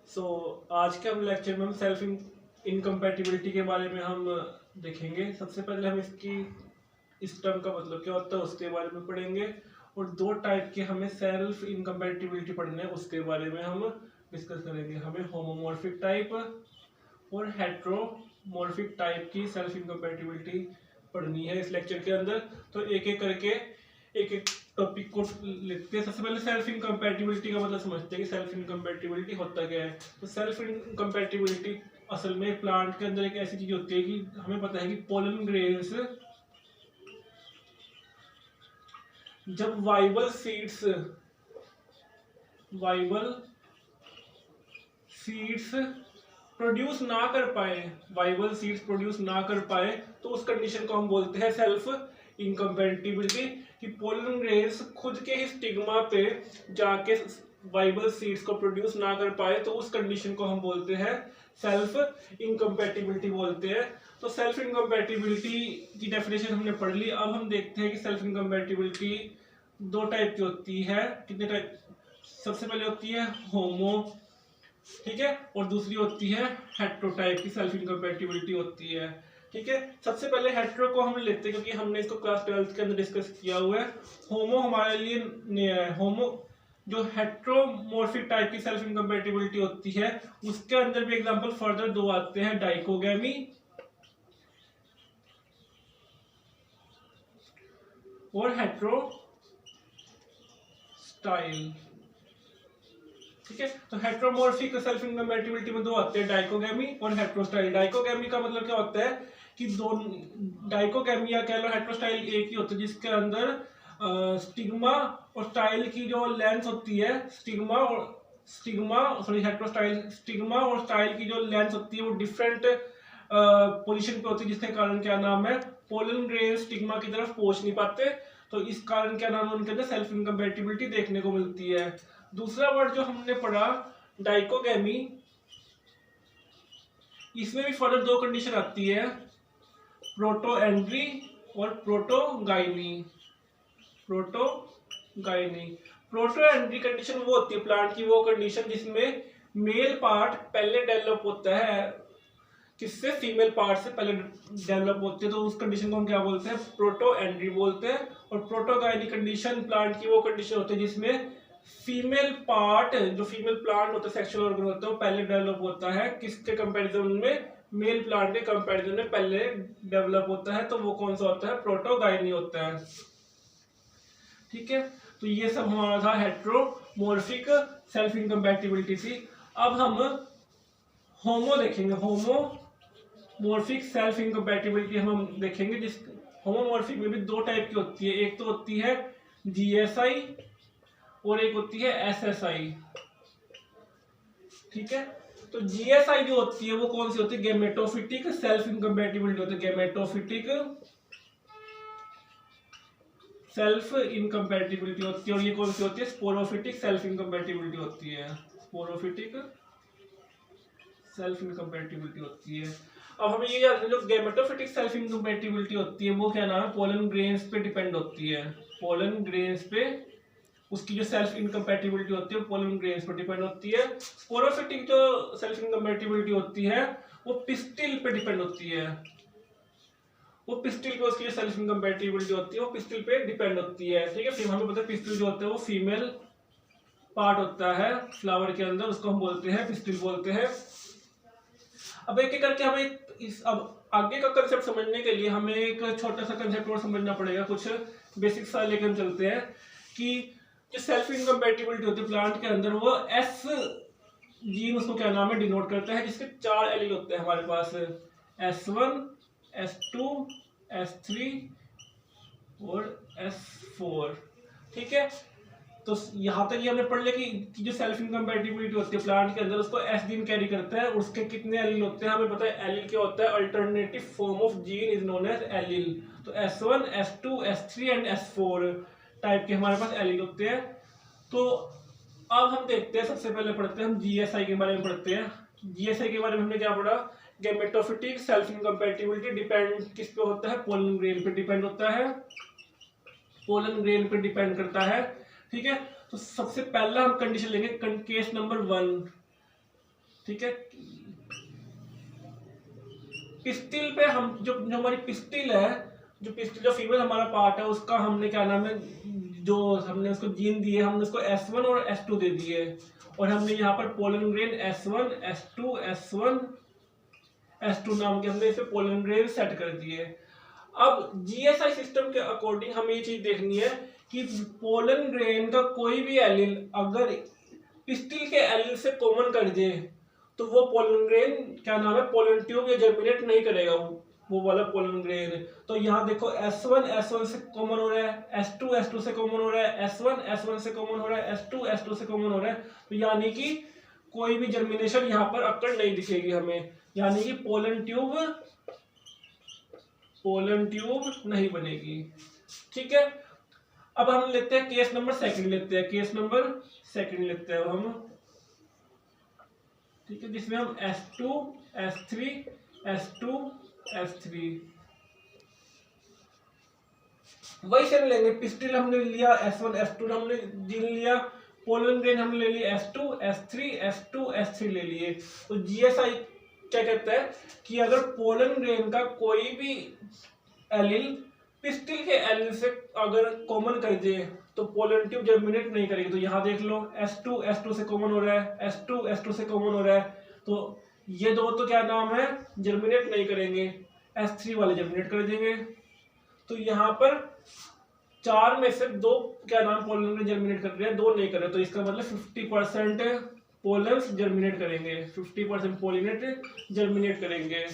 आज के हम लेक्चर में हम सेल्फ इनकम्पैटिबिलिटी के बारे में हम देखेंगे। सबसे पहले हम इसकी इस टर्म का मतलब क्या होता है उसके बारे में पढ़ेंगे, और दो टाइप के हमें सेल्फ इनकम्पैटिबिलिटी पढ़ने हैं उसके बारे में हम डिस्कस करेंगे। हमें होमोमॉर्फिक टाइप और हेट्रोमॉर्फिक टाइप की सेल्फ इनकम्पैटिबिलिटी पढ़नी है इस लेक्चर के अंदर। तो एक एक करके एक एक टॉपिक को लिखते हैं। सबसे पहले सेल्फ इनकम्पैटिबिलिटी का मतलब समझते हैं कि सेल्फ इनकम्पैटिबिलिटी होता क्या है। तो सेल्फ इनकम्पैटिबिलिटी असल में प्लांट के अंदर एक ऐसी चीज होती है कि हमें पता है कि पोलन ग्रेन्स जब वाइबल सीड्स प्रोड्यूस ना कर पाए तो उस कंडीशन को हम बोलते हैं सेल्फ इनकम्पैटिबिलिटी। कि पोलन ग्रेन्स खुद के ही स्टिग्मा पे जाके वाइबल सीड्स को प्रोड्यूस ना कर पाए तो उस कंडीशन को हम बोलते हैं सेल्फ इनकम्पैटिबिलिटी बोलते हैं। तो सेल्फ इनकम्पैटिबिलिटी की डेफिनेशन हमने पढ़ ली। अब हम देखते हैं कि सेल्फ इनकम्पैटिबिलिटी दो टाइप की होती है। कितने टाइप? सबसे पहले होती है होमो, ठीक है, और दूसरी होती है हेट्रो टाइप की सेल्फ इनकम्पैटिबिलिटी होती है। ठीक है, सबसे पहले हेट्रो को हम लेते हैं क्योंकि हमने इसको क्लास 12 के अंदर डिस्कस किया हुआ है। होमो हमारे लिए नया है। होमो जो हेट्रोमॉर्फिक टाइप की सेल्फ इनकम्पैटिबिलिटी होती है उसके अंदर भी एग्जांपल फर्दर दो आते हैं, डाइकोगेमी और हेट्रोस्टाइल। ठीक है, तो हेट्रोमॉर्फिक सेल्फ इनकम्पैटिबिलिटी में दो आते हैं, डाइकोगेमी और हेट्रोस्टाइल। डाइकोगेमी का मतलब क्या होता है कि दो डाइकोगेमी या कह लो हेट्रोस्टाइल एक ही होता है जिसके अंदर स्टिग्मा और स्टाइल की जो लेंथ होती है, स्टिग्मा और स्टाइल की जो लेंथ होती है वो डिफरेंट पोजीशन पे होती है, जिसके कारण क्या नाम है, पोलन ग्रेन स्टिग्मा की तरफ पहुंच नहीं पाते। तो इस कारण क्या नाम है, उनके अंदर सेल्फ इनकम्पैटिबिलिटी देखने को मिलती है। दूसरा वर्ड जो हमने पढ़ा डाइकोगेमी, इसमें भी फर्दर दो कंडीशन आती है, प्रोटोएंड्री और प्रोटोगाइनी। प्रोटोएंड्री कंडीशन वो होती है प्लांट की वो कंडीशन जिसमें मेल पार्ट पहले डेवलप होता है, किससे, फीमेल पार्ट से पहले डेवलप होती है, तो उस कंडीशन को हम क्या बोलते हैं, प्रोटोएंड्री बोलते हैं। और प्रोटोगाइनी कंडीशन प्लांट की वो कंडीशन होती है जिसमें फीमेल पार्ट, जो फीमेल प्लांट होता है, सेक्सुअल ऑर्गन होता है, वो पहले डेवलप होता है, किसके कंपैरिजन में, मेल प्लांट के कंपैरिजन में पहले डेवलप होता है, तो वो कौन सा होता है, प्रोटोगाइनी होता है। ठीक है, तो ये सब हमारा था हेट्रोमॉर्फिक सेल्फ इनकम्पैटिबिलिटी थी। अब हम होमो देखेंगे, होमोमॉर्फिक सेल्फ इनकम्पैटिबिलिटी हम देखेंगे। जिस होमोमॉर्फिक में भी दो टाइप की होती है, एक तो होती है जीएसआई और एक होती है एसएसआई। ठीक है, तो जीएसआई जो होती है वो कौन सी होती है, गैमेटोफिटिक सेल्फ इनकम्पैटिबिलिटी होती है, गैमेटोफिटिक सेल्फ इनकम्पैटिबिलिटी होती है। और ये कौन सी होती है, स्पोरोफिटिक सेल्फ इनकम्पैटिबिलिटी होती है, स्पोरोफिटिक सेल्फ इनकम्पैटिबिलिटी होती है। अब हमें ये याद, जो गैमेटोफिटिक सेल्फ इनकम्पैटिबिलिटी होती है वो क्या नाम है, पोलन ग्रेन्स पे डिपेंड होती है। पोलन ग्रेन्स पे उसकी जो सेल्फ इनकम्पैटिबिलिटी होती है वो पोलन ग्रेन्स पर डिपेंड होती है। स्पोरोफिटिक जो सेल्फ इनकम्पैटिबिलिटी होती है वो पिस्टिल पे डिपेंड होती है, वो पिस्टिल पे उसकी जो सेल्फ इनकम्पैटिबिलिटी होती है वो पिस्टिल पे डिपेंड होती है। ठीक है, फिर हमें पता है पिस्टिल जो होता है वो फीमेल पार्ट होता है फ्लावर के अंदर, उसको हम बोलते हैं पिस्टिल बोलते हैं। अब एक एक करके हमें अब आगे का कंसेप्ट समझने के लिए हमें एक छोटा सा कंसेप्ट और समझना पड़ेगा, कुछ बेसिक सा लेकर हम चलते हैं कि जो सेल्फ इनकम्पैटिबिलिटी होती है प्लांट के अंदर वो एस जीन उसको क्या नाम है, डिनोट करता है, जिसके 4 एलील होते हैं हमारे पास, S1, S2, S3 और S4। ठीक है, तो यहाँ तक ये हमने पढ़ लिया कि जो सेल्फ इनकम्पैटिबिलिटी होती है प्लांट के अंदर उसको एस जीन कैरी करता है, उसके कितने एलील होते हैं हमें पता है। एलील क्या होता है, alternative form of gene is known as allele. तो S1, S2, S3 and S4 type के हमारे पास एलील होते हैं। तो अब हम देखते हैं, सबसे पहले पढ़ते हैं हम जीएसआई के बारे में पढ़ते हैं। जीएसआई के बारे में हमने क्या पढ़ा, गैमेटोफिटिक सेल्फ इनकम्पैटिबिलिटी डिपेंड किस पे होता है, पोलन ग्रेन पे डिपेंड होता है, पोलन ग्रेन पे डिपेंड करता है। ठीक है, तो सबसे पहला हम कंडीशन लेंगे, केस नंबर 1, ठीक है। पिस्टिल पे हम जो हमारी पिस्टिल है, जो फीमेल हमारा पार्ट है, उसका हमने क्या नाम है, जो हमने उसको जीन दिए, हमने उसको S1 और S2 दे दिए, और हमने यहाँ पर pollen grain S1 S2 S1 S2 नाम के हमने इसे पोलन ग्रेन सेट कर दिए। अब GSI सिस्टम के अकॉर्डिंग हमें ये चीज देखनी है कि पोलन ग्रेन का कोई भी एलिल अगर पिस्टिल के एलिल से कॉमन कर दे तो वो पोलन ग्रेन क्या नाम है, पोलन ट्यूब या जर्मिनेट नहीं करेगा वो वाला पोलन ग्रेन। तो यहाँ देखो S1 S1 से कॉमन हो रहा है, S2 S2 से कॉमन हो रहा है, S1 S1 से कॉमन हो रहा है, S2 S2 से कॉमन हो रहा है। तो यानी कि कोई भी जर्मिनेशन यहाँ पर अक्कड़ नहीं दिखेगी हमें, यानी कि पोलन ट्यूब नहीं बनेगी। ठीक है। अब हम लेते हैं केस नंबर सेकंड लेते हैं अब हम। ठीक है, जिसमें हम S2 S3 S2 S3 वही से लेंगे। पिस्टिल हमने लिया S1 S2 हमने जीन लिया, पोलन ग्रेन हमने ले लिया S2 S3 S2 S3 ले लिए। तो GSI क्या कहता है कि अगर पोलन ग्रेन का कोई भी एलिल पिस्टिल के एलिल से अगर कॉमन कर दे तो पोलन ट्यूब जर्मिनेट नहीं करेगी। तो यहाँ देख लो S2 S2 से कॉमन हो रहा है, S2 S2 से कॉमन हो रहा है, तो ये दो तो क्या नाम है, जर्मिनेट नहीं करेंगे, S3 वाले जर्मिनेट कर देंगे। तो यहाँ पर 4 में से 2 क्या नाम पोलन में जर्मिनेट कर रहे हैं, 2 नहीं कर रहे, तो इसका मतलब 50% पोलन्स जर्मिनेट करेंगे, 50% पोलिनेट जर्मिनेट करेंगे।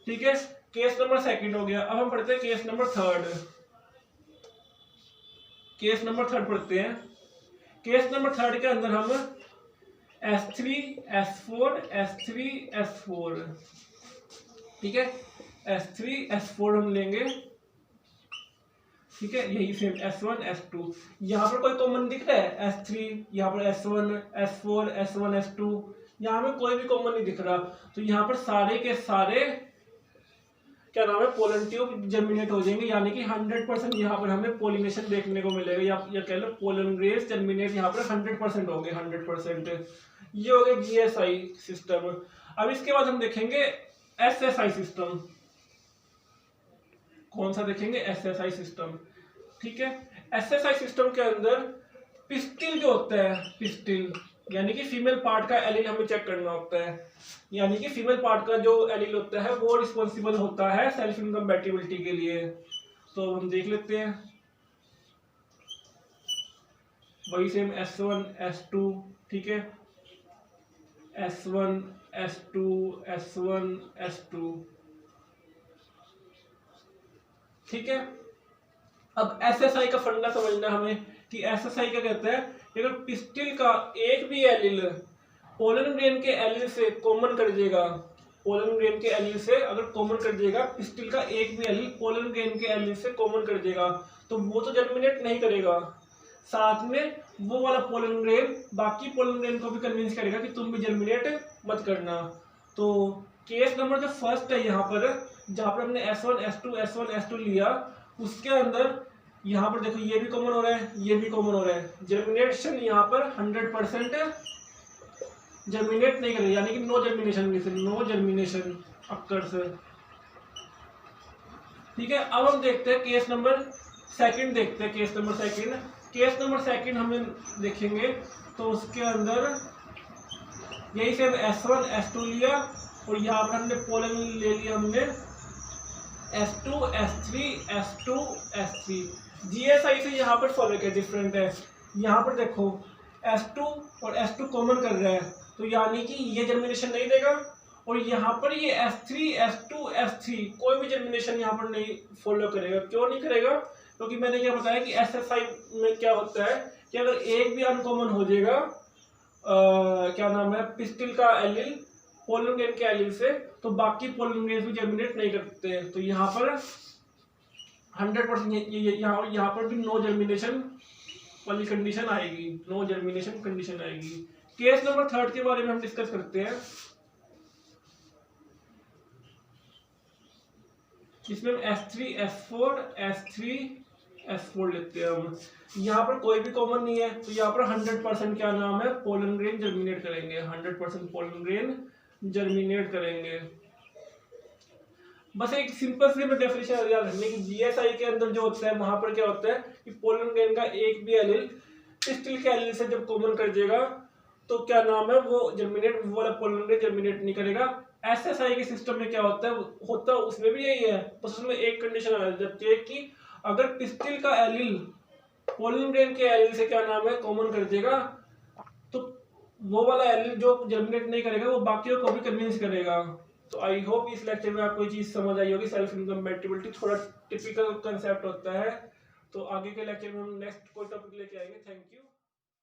ठीक है, केस नंबर सेकंड हो गया। अब हम पढ़ते हैं केस नंबर थर्ड पढ़ते हैं। केस नंबर थर्ड के अंदर हम S3 S4 S3 S4, ठीक है, S3 S4 हम लेंगे। ठीक है, यही सेम S1 S2, यहाँ पर कोई कॉमन दिख रहा है S3, यहाँ पर S1 S4 S1 S2, यहाँ में कोई भी कॉमन नहीं दिख रहा। तो यहाँ पर सारे के सारे क्या नाम है, पोलन ट्यूब जर्मिनेट हो जाएंगे, यानी कि 100% यहाँ पर हमें पोलिनेशन देखने को मिलेगा, या कह लो पोलन ग्रेन्स जर्मिनेट यहाँ पर 100% होंगे, 100%। ये हो गया GSI सिस्टम। अब इसके बाद हम देखेंगे SSI सिस्टम। कौन सा देखेंगे, SSI सिस्टम। ठीक है, SSI सिस्टम के अंदर पिस्टिल जो होता है, पिस्टिल यानी कि फीमेल पार्ट का एलील हमें चेक करना होता है, यानी कि फीमेल पार्ट का जो एलील होता है वो रिस्पॉन्सिबल होता है सेल्फ इनकम्पैटिबिलिटी के लिए। तो हम देख लेते हैं, वही सेम S1 S2, ठीक है, S1 S2 S1 S2, ठीक है। अब SSI का फंडा समझना हमें कि SSI क्या कहता है, अगर पिस्टिल का एक भी एलील पोलन ग्रेन के एलील से कॉमन कर देगा, पोलन ग्रेन के एलील से अगर कॉमन कर देगा, पिस्टिल का एक भी एलील पोलन ग्रेन के एलील से कॉमन कर देगा, तो वो तो जर्मिनेट नहीं करेगा, साथ में वो वाला पोलन ग्रेन बाकी पोलन ग्रेन को भी कन्विंस करेगा कि तुम भी जर्मिनेट मत करना। तो केस नंबर जो फर्स्ट है यहाँ पर, जहाँ पर हमने S1 S2 लिया, उसके अंदर यहाँ पर देखो ये भी कॉमन हो रहा है, ये भी कॉमन हो रहा है, जर्मिनेशन यहाँ पर 100% जर्मिनेट नहीं करेगा, यानी कि नो जर्मिनेशन अक्कर्स। ठीक है, अब हम देखते हैं केस नंबर सेकंड, देखते हैं केस नंबर सेकंड हमें देखेंगे तो उसके अंदर यही सेम S1 S2 लिया, और यहाँ पर हमने पोलन ले लिया, हमने S2 S3 S2 S3। GSI से यहाँ पर फर्क है, डिफरेंट है। यहाँ पर देखो S2 और S2 कॉमन कर रहा है, तो यानी कि ये जर्मिनेशन नहीं देगा, और यहाँ पर ये S3 S2 S3 कोई भी जर्मिनेशन यहाँ पर नहीं फॉलो करेगा। क्यों नहीं करेगा? क्योंकि मैंने क्या बताया कि SSI में क्या होता है कि अगर एक भी अनकॉमन हो जाएगा क्या नाम है, पिस्टिल का एलील पोलन ग्रेन के एलील से, तो बाकी पोलन ग्रेन भी जर्मिनेट नहीं करते हैं। तो यहाँ पर 100% यहाँ पर भी नो जर्मिनेशन वाली कंडीशन आएगी, नो जर्मिनेशन कंडीशन आएगी। केस नंबर थर्ड के बारे में हम डिस्कस करते हैं, इसमें हम S3 S4 लेते हैं हम। यहाँ पर कोई भी कॉमन नहीं है, तो यहाँ पर 100% क्या नाम है, पोलन ग्रेन जर्मिनेट करेंगे, 100% पोलन ग्रेन जर्मिनेट करेंगे। बस एक सिंपल सी डेफिनेशन याद रखने की, जीएसआई के अंदर जो होता है वहां पर क्या होता है कि पोलन ग्रेन का एक भी एलिल पिस्टिल के एलिल से जब कॉमन कर देगा तो क्या नाम है वो जर्मिनेट, वो वाला पोलन ग्रेन जर्मिनेट नहीं करेगा। एसएसआई के सिस्टम में क्या होता है उसमें भी यही है, बस उसमें एक कंडीशन आ जाती है कि अगर पिस्टिल का एलिल पोलन ग्रेन के एलिल से क्या नाम है कॉमन कर देगा तो वो वाला एलिल जो जर्मिनेट नहीं करेगा वो बाकियों को भी कन्विंस करेगा। तो आई होप इस लेक्चर में आपको ये चीज समझ आई होगी। सेल्फ इनकम्पैटिबिलिटी थोड़ा टिपिकल कंसेप्ट होता है, तो आगे के लेक्चर में हम नेक्स्ट कोई टॉपिक लेके आएंगे। Thank you.